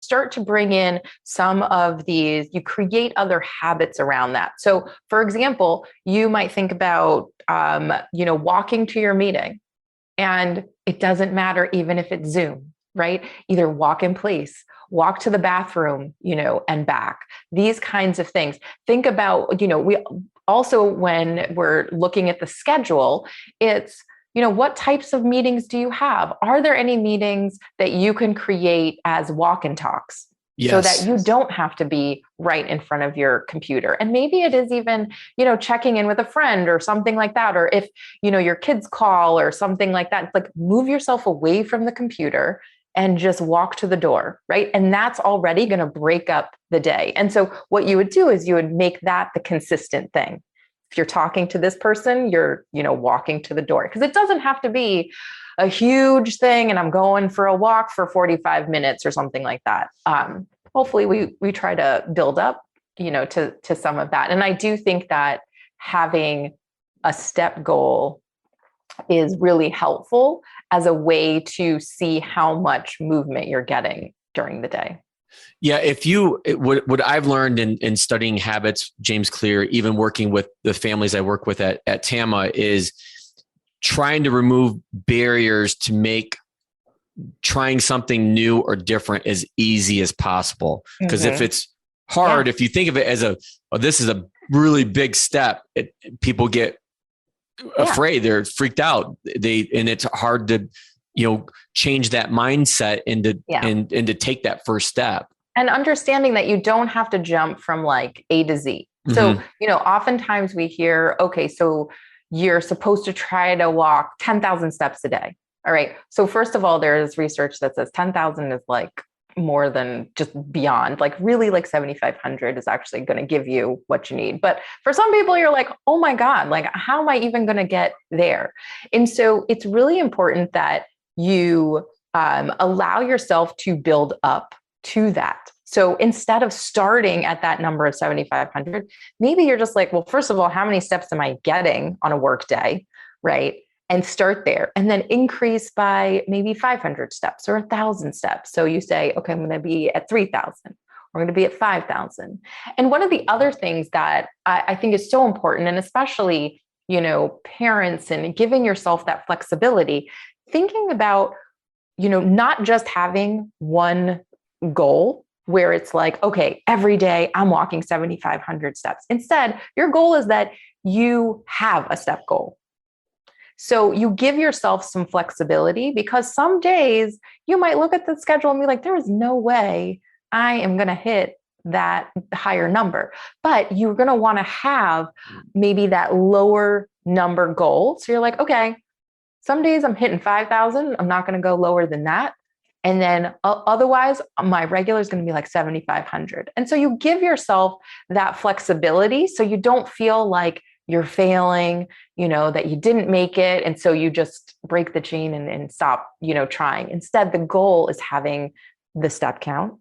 start to bring in some of these, you create other habits around that. So for example, you might think about, walking to your meeting, and it doesn't matter even if it's Zoom, right? Either walk in place, walk to the bathroom, and back, these kinds of things. Think about, we also, when we're looking at the schedule, it's, what types of meetings do you have? Are there any meetings that you can create as walk and talks? Yes. So that you don't have to be right in front of your computer. And maybe it is even, checking in with a friend or something like that. Or if, your kids call or something like that, like move yourself away from the computer and just walk to the door, right? And that's already going to break up the day. And so what you would do is you would make that the consistent thing. If you're talking to this person, you're, walking to the door, because it doesn't have to be a huge thing and I'm going for a walk for 45 minutes or something like that. Hopefully we try to build up, to some of that. And I do think that having a step goal is really helpful as a way to see how much movement you're getting during the day. Yeah, what I've learned in studying habits, James Clear, even working with the families I work with at TAMA, is trying to remove barriers to make trying something new or different as easy as possible. Because if it's hard, if you think of it as this is a really big step, people get afraid, they're freaked out. And it's hard to, change that mindset and to take that first step. And understanding that you don't have to jump from like A to Z. So, oftentimes we hear, okay, so you're supposed to try to walk 10,000 steps a day. All right. So first of all, there's research that says 10,000 is like more than just beyond, like really like 7,500 is actually going to give you what you need. But for some people, you're like, oh my God, like, how am I even going to get there? And so it's really important that you allow yourself to build up to that. So instead of starting at that number of 7,500, maybe you're just like, well, first of all, how many steps am I getting on a work day? Right. And start there, and then increase by maybe 500 steps or 1,000 steps. So you say, okay, I'm going to be at 3,000. We're going to be at 5,000. And one of the other things that I think is so important, and especially, parents, and giving yourself that flexibility, thinking about, not just having one goal where it's like, okay, every day I'm walking 7,500 steps. Instead, your goal is that you have a step goal. So you give yourself some flexibility, because some days you might look at the schedule and be like, there is no way I am going to hit that higher number. But you're going to want to have maybe that lower number goal. So you're like, okay, some days I'm hitting 5,000. I'm not going to go lower than that. And then otherwise, my regular is going to be like 7,500. And so you give yourself that flexibility so you don't feel like you're failing, that you didn't make it. And so you just break the chain and stop, trying. Instead, the goal is having the step count,